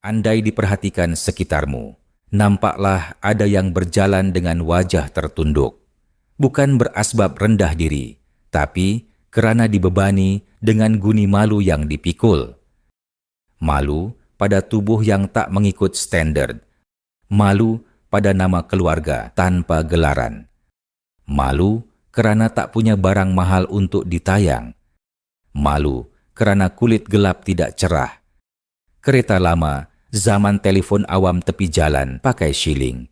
Andai diperhatikan sekitarmu, nampaklah ada yang berjalan dengan wajah tertunduk, bukan berasbab rendah diri, tapi kerana dibebani dengan guni malu yang dipikul. Malu pada tubuh yang tak mengikut standard, malu pada nama keluarga tanpa gelaran, malu kerana tak punya barang mahal untuk ditayang, malu kerana kulit gelap tidak cerah, kereta lama, zaman telefon awam tepi jalan pakai shilling,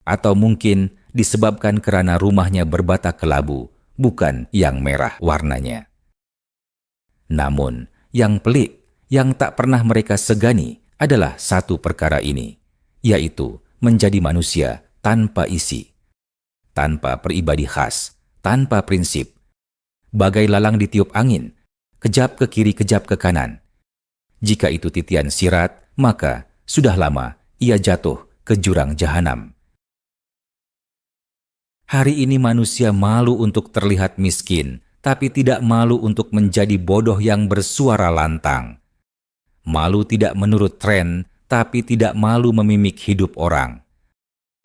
atau mungkin disebabkan kerana rumahnya berbata kelabu, bukan yang merah warnanya. Namun, yang pelik, yang tak pernah mereka segani adalah satu perkara ini, yaitu menjadi manusia tanpa isi, tanpa pribadi khas, tanpa prinsip, bagai lalang ditiup angin, kejap ke kiri, kejap ke kanan. Jika itu titian sirat, maka sudah lama ia jatuh ke jurang jahanam. Hari ini manusia malu untuk terlihat miskin, tapi tidak malu untuk menjadi bodoh yang bersuara lantang. Malu tidak menurut tren, tapi tidak malu memimik hidup orang.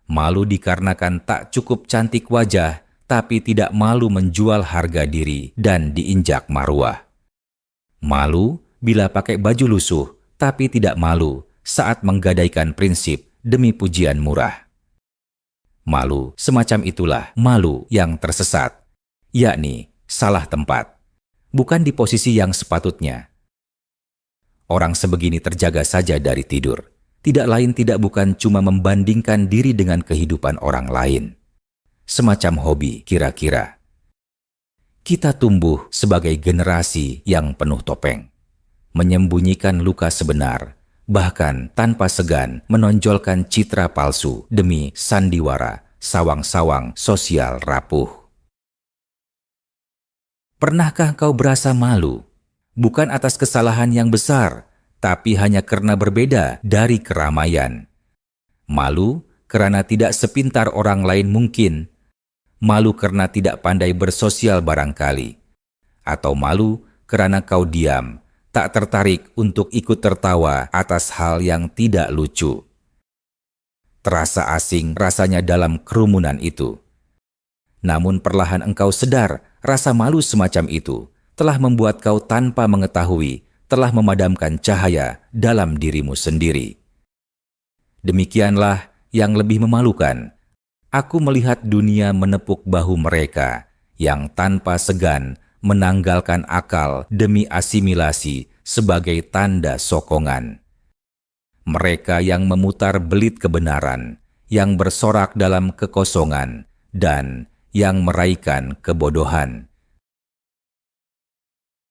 Malu dikarenakan tak cukup cantik wajah, tapi tidak malu menjual harga diri dan diinjak maruah. Malu bila pakai baju lusuh, tapi tidak malu saat menggadaikan prinsip demi pujian murah. Malu semacam itulah malu yang tersesat, yakni salah tempat, bukan di posisi yang sepatutnya. Orang sebegini terjaga saja dari tidur, tidak lain tidak bukan cuma membandingkan diri dengan kehidupan orang lain. Semacam hobi kira-kira. Kita tumbuh sebagai generasi yang penuh topeng, menyembunyikan luka sebenar, bahkan tanpa segan menonjolkan citra palsu demi sandiwara sawang-sawang sosial rapuh. Pernahkah kau berasa malu? Bukan atas kesalahan yang besar, tapi hanya karena berbeda dari keramaian. Malu karena tidak sepintar orang lain mungkin, malu karena tidak pandai bersosial barangkali, atau malu karena kau diam, tak tertarik untuk ikut tertawa atas hal yang tidak lucu. Terasa asing rasanya dalam kerumunan itu. Namun perlahan engkau sadar rasa malu semacam itu telah membuat kau tanpa mengetahui telah memadamkan cahaya dalam dirimu sendiri. Demikianlah yang lebih memalukan. Aku melihat dunia menepuk bahu mereka yang tanpa segan menanggalkan akal demi asimilasi sebagai tanda sokongan. Mereka yang memutar belit kebenaran, yang bersorak dalam kekosongan, dan yang meraihkan kebodohan.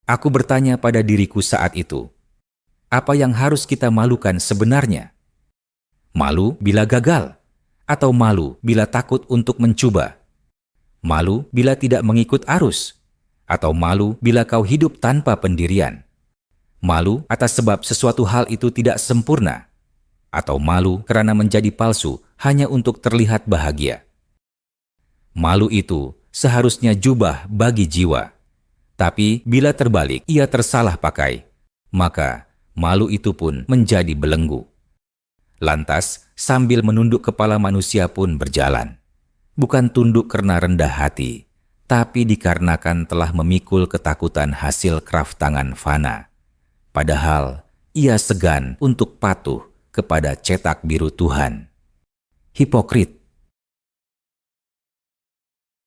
Aku bertanya pada diriku saat itu, apa yang harus kita malukan sebenarnya? Malu bila gagal? Atau malu bila takut untuk mencoba? Malu bila tidak mengikut arus? Atau malu bila kau hidup tanpa pendirian? Malu atas sebab sesuatu hal itu tidak sempurna? Atau malu kerana menjadi palsu hanya untuk terlihat bahagia? Malu itu seharusnya jubah bagi jiwa. Tapi bila terbalik ia tersalah pakai, maka malu itu pun menjadi belenggu. Lantas sambil menunduk kepala manusia pun berjalan. Bukan tunduk karena rendah hati, tapi dikarenakan telah memikul ketakutan hasil kraft tangan fana. Padahal ia segan untuk patuh kepada cetak biru Tuhan. Hipokrit.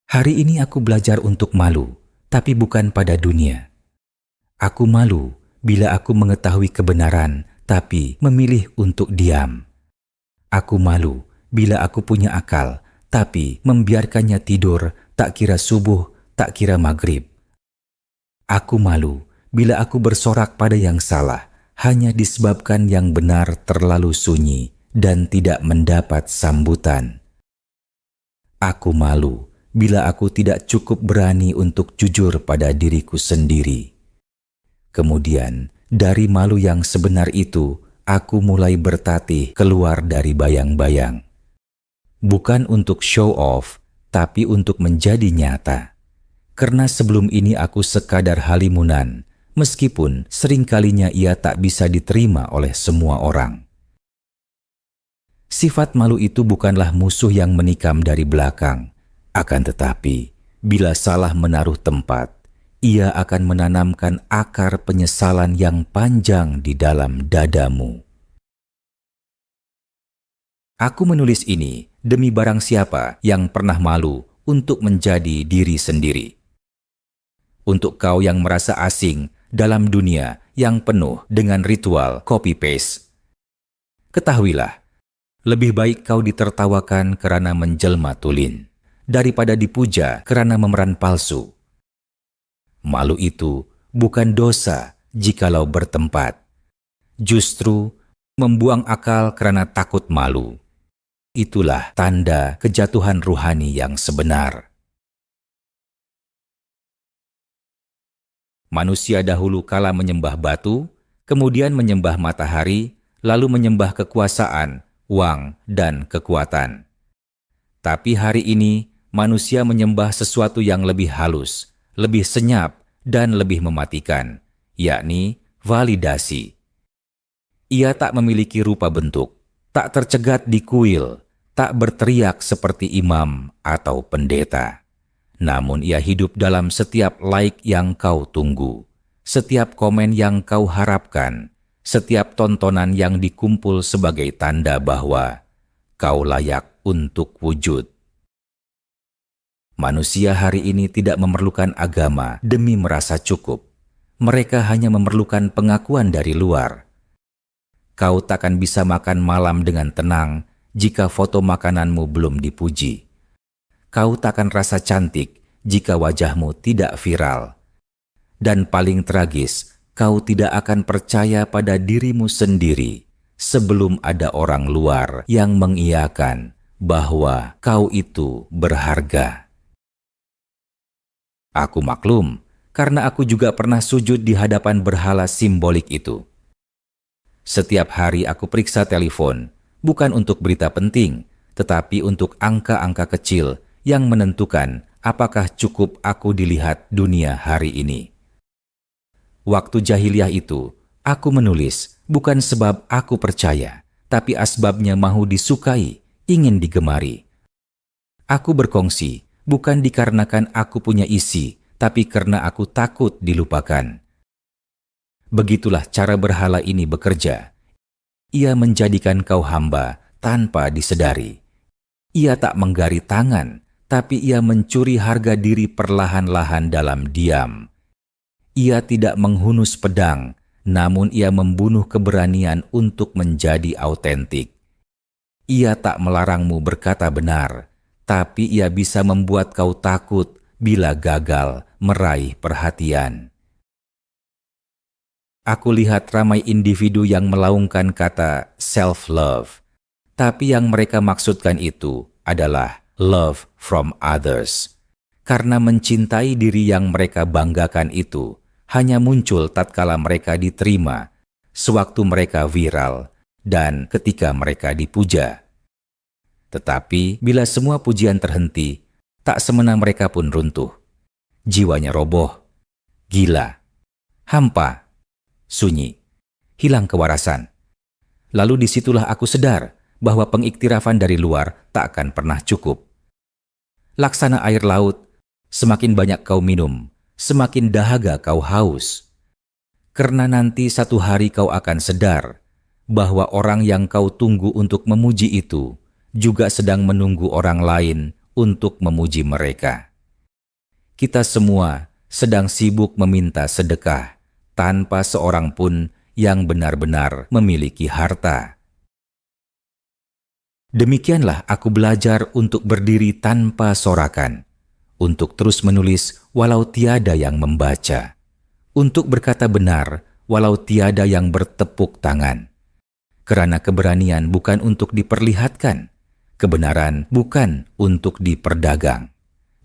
Hari ini aku belajar untuk malu, tapi bukan pada dunia. Aku malu bila aku mengetahui kebenaran, tapi memilih untuk diam. Aku malu bila aku punya akal, tapi membiarkannya tidur tak kira subuh, tak kira maghrib. Aku malu bila aku bersorak pada yang salah, hanya disebabkan yang benar terlalu sunyi dan tidak mendapat sambutan. Aku malu bila aku tidak cukup berani untuk jujur pada diriku sendiri. Kemudian, dari malu yang sebenar itu, aku mulai bertatih keluar dari bayang-bayang. Bukan untuk show off, tapi untuk menjadi nyata. Karena sebelum ini aku sekadar halimunan, meskipun seringkalinya ia tak bisa diterima oleh semua orang. Sifat malu itu bukanlah musuh yang menikam dari belakang. Akan tetapi, bila salah menaruh tempat, ia akan menanamkan akar penyesalan yang panjang di dalam dadamu. Aku menulis ini demi barang siapa yang pernah malu untuk menjadi diri sendiri. Untuk kau yang merasa asing dalam dunia yang penuh dengan ritual copy-paste, ketahuilah, lebih baik kau ditertawakan karena menjelma tulin, daripada dipuja karena memeran palsu. Malu itu bukan dosa jikalau bertempat. Justru membuang akal karena takut malu. Itulah tanda kejatuhan ruhani yang sebenar. Manusia dahulu kala menyembah batu, kemudian menyembah matahari, lalu menyembah kekuasaan, uang, dan kekuatan. Tapi hari ini manusia menyembah sesuatu yang lebih halus, lebih senyap, dan lebih mematikan, yakni validasi. Ia tak memiliki rupa bentuk, tak tercegat di kuil, tak berteriak seperti imam atau pendeta. Namun ia hidup dalam setiap like yang kau tunggu, setiap komen yang kau harapkan, setiap tontonan yang dikumpul sebagai tanda bahwa kau layak untuk wujud. Manusia hari ini tidak memerlukan agama demi merasa cukup. Mereka hanya memerlukan pengakuan dari luar. Kau takkan bisa makan malam dengan tenang jika foto makananmu belum dipuji. Kau takkan rasa cantik jika wajahmu tidak viral. Dan paling tragis, kau tidak akan percaya pada dirimu sendiri sebelum ada orang luar yang mengiyakan bahwa kau itu berharga. Aku maklum, karena aku juga pernah sujud di hadapan berhala simbolik itu. Setiap hari aku periksa telepon, bukan untuk berita penting, tetapi untuk angka-angka kecil yang menentukan apakah cukup aku dilihat dunia hari ini. Waktu jahiliyah itu, aku menulis bukan sebab aku percaya, tapi asbabnya mahu disukai, ingin digemari. Aku berkongsi bukan dikarenakan aku punya isi, tapi karena aku takut dilupakan. Begitulah cara berhala ini bekerja. Ia menjadikan kau hamba tanpa disedari. Ia tak menggari tangan, tapi ia mencuri harga diri perlahan-lahan dalam diam. Ia tidak menghunus pedang, namun ia membunuh keberanian untuk menjadi autentik. Ia tak melarangmu berkata benar, tapi ia bisa membuat kau takut bila gagal meraih perhatian. Aku lihat ramai individu yang melaungkan kata self-love, tapi yang mereka maksudkan itu adalah love from others. Karena mencintai diri yang mereka banggakan itu hanya muncul tatkala mereka diterima, sewaktu mereka viral, dan ketika mereka dipuja. Tetapi bila semua pujian terhenti, tak semena mereka pun runtuh. Jiwanya roboh, gila, hampa, sunyi, hilang kewarasan. Lalu disitulah aku sadar bahwa pengiktirafan dari luar tak akan pernah cukup. Laksana air laut, semakin banyak kau minum, semakin dahaga kau haus. Karena nanti satu hari kau akan sadar bahwa orang yang kau tunggu untuk memuji itu juga sedang menunggu orang lain untuk memuji mereka. Kita semua sedang sibuk meminta sedekah tanpa seorang pun yang benar-benar memiliki harta. Demikianlah aku belajar untuk berdiri tanpa sorakan, untuk terus menulis walau tiada yang membaca, untuk berkata benar walau tiada yang bertepuk tangan. Karena keberanian bukan untuk diperlihatkan, kebenaran bukan untuk diperdagang,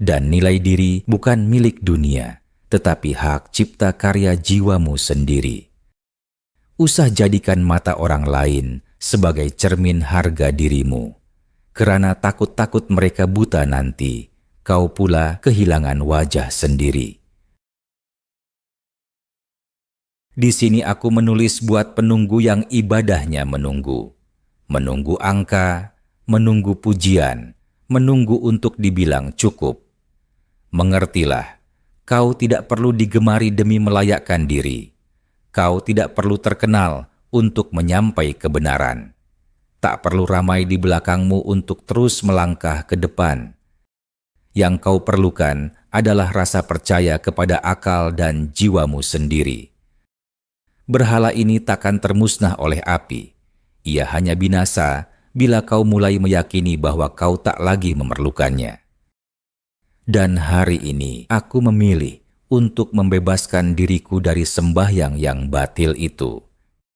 dan nilai diri bukan milik dunia, tetapi hak cipta karya jiwamu sendiri. Usah jadikan mata orang lain sebagai cermin harga dirimu, karena takut-takut mereka buta nanti, kau pula kehilangan wajah sendiri. Di sini aku menulis buat penunggu yang ibadahnya menunggu. menunggu angka, menunggu pujian, menunggu untuk dibilang cukup. Mengertilah, kau tidak perlu digemari demi melayakkan diri. Kau tidak perlu terkenal untuk menyampai kebenaran. Tak perlu ramai di belakangmu untuk terus melangkah ke depan. Yang kau perlukan adalah rasa percaya kepada akal dan jiwamu sendiri. Berhala ini takkan termusnah oleh api. Ia hanya binasa bila kau mulai meyakini bahwa kau tak lagi memerlukannya. Dan hari ini aku memilih untuk membebaskan diriku dari sembahyang yang batil itu.